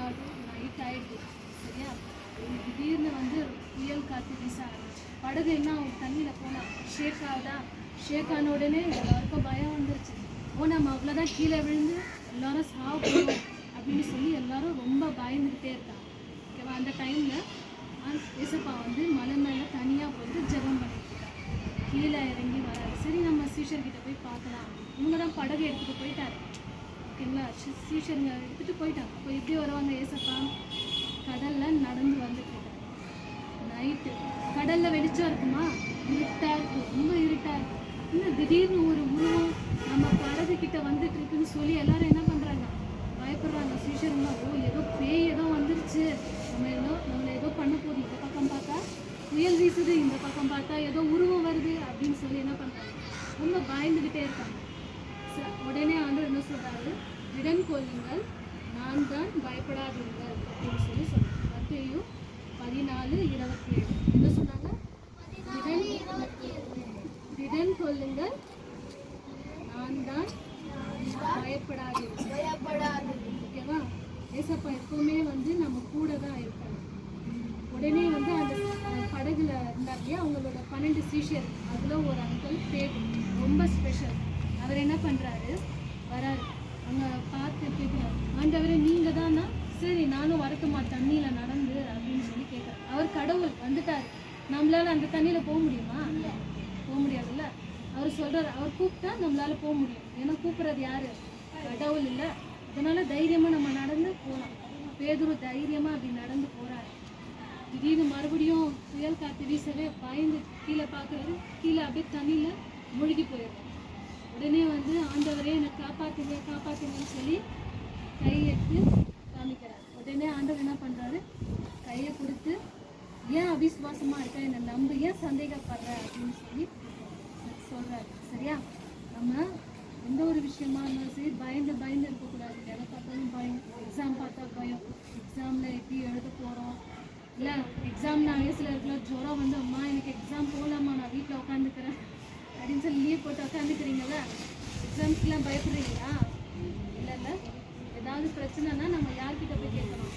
அதாவது நைட் ஆகிடுது சரியா. திடீர்னு வந்து புயல் காற்று வீச படகு என்ன தண்ணியில் போனால் ஷேக் ஆகுதா. ஷேக் ஆன உடனே எல்லாருக்கும் பயம் வந்துருச்சு. நம்ம அவ்வளோதான் கீழே விழுந்து எல்லாரும் சாப்பிடுவோம் அப்படின்னு சொல்லி எல்லாரும் ரொம்ப பயந்துக்கிட்டே இருக்காங்க ஓகேவா. அந்த டைமில் ஏசப்பா வந்து மலை மேலே தனியாக போயிட்டு ஜெபம் பண்ணிட்டு இருக்காங்க. கீழே இறங்கி வராது. சரி நம்ம சீஷர்கிட்ட போய் பார்க்கலாம். இவங்க தான் படகு எடுத்துகிட்டு போயிட்டாரு ஓகேங்களா. சீஷருங்க எடுத்துகிட்டு போயிட்டாங்க. அப்போ எப்படி வருவாங்க ஏசப்பா? கடலில் நடந்து வந்துட்டு இருக்காங்க. நைட்டு கடலில் வெளிச்சம் இருக்குமா? இருட்டாக இருக்கும், ரொம்ப இருட்டாக இருக்கும். இன்னும் திடீர்னு ஒரு உருவம் நம்ம படகு கிட்ட வந்துட்டு இருக்குன்னு சொல்லி எல்லாரும் என்ன பண்ணுறாங்க? பயப்படுறாங்க. சீஷருங்க ஏதோ பேய் ஏதோ வந்துருச்சு, நம்மளை ஏதோ பண்ண போகுது. இந்த பக்கம் பார்த்தா புயல் வீசுது, இந்த பக்கம் பார்த்தா ஏதோ உருவம் வருது அப்படின்னு சொல்லி என்ன பண்ணுறாங்க? ரொம்ப பயந்துக்கிட்டே இருக்காங்க. உடனே ஆண்டவர் என்ன சொல்கிறாரு? திடன் கொள்ளுங்கள், நான் தான், பயப்படாதீர்கள் அப்படின்னு சொல்லி சொல்கிறாங்க. மத்தேயு 14:27 என்ன சொன்னாங்க? திடன் கொள்ளுங்கள், நான் தான், பயப்படாதீர்கள். ஓகேவா. ஏசப்பா எப்பவுமே வந்து நம்ம கூட தான் இருக்காங்க. உடனே வந்து அந்த படகுல இருந்தாங்க அவங்களோட 12 சீஷர். அதில் ஒரு அங்கிள் பேர் ரொம்ப ஸ்பெஷல். அவர் என்ன பண்ணுறாரு? வராரு. அவங்க பார்த்து கேட்குறாரு, ஆண்டவரே நீங்கள் தானா? சரி நானும் வரட்டுமா தண்ணியில் நடந்து அப்படின்னு சொல்லி கேட்குறேன். அவர் கடவுள் வந்துட்டார். நம்மளால் அந்த தண்ணியில் போக முடியுமா? போக முடியாதுல்ல. அவர் சொல்கிறார், அவர் கூப்பிட்டா நம்மளால் போக முடியும். ஏன்னா கூப்பிட்றது யார்? கடவுள் இல்லை. அதனால் தைரியமாக நம்ம நடந்து போகலாம். பேதுரு தைரியமாக அப்படி நடந்து போகிறாரு. திடீர்னு மறுபடியும் புயல் காற்று வீசவே பயந்து கீழே பார்க்குறாரு. கீழே அப்படியே தண்ணியில் மூழ்கி போயிடும். உடனே வந்து ஆண்டவரே என்னை காப்பாற்றுங்கன்னு சொல்லி கையெடுத்து காமிக்கிறார். உடனே ஆண்டவர் என்ன பண்ணுறாரு? கையை கொடுத்து, ஏன் அவிசுவாசமாக இருக்க, என்னை நம்பு, ஏன் சந்தேகப்படுற அப்படின்னு சொல்லி சொல்கிறாரு. சரியா. நம்ம எந்த ஒரு விஷயமா இருந்தாலும் சரி பயந்து இருக்கக்கூடாது. எதை பார்த்தாலும் பயம். எக்ஸாம் பார்த்தா பயம். எக்ஸாமில் எப்படி எழுத போகிறோம், இல்லை எக்ஸாம் நான் வயசில் இருக்கிற ஜுரம் வந்து அம்மா எனக்கு எக்ஸாம் போகலாமா, நான் வீட்டில் உட்காந்துக்கிறேன் அப்படின்னு சொல்லி லீவ் போட்டு உட்காந்துக்கிறீங்களா? எக்ஸாம்ஸ்க்கெலாம் பயப்படுறீங்களா? இல்லை ஏதாவது பிரச்சனைனா நம்ம யார்கிட்ட போய் கேட்கணும்?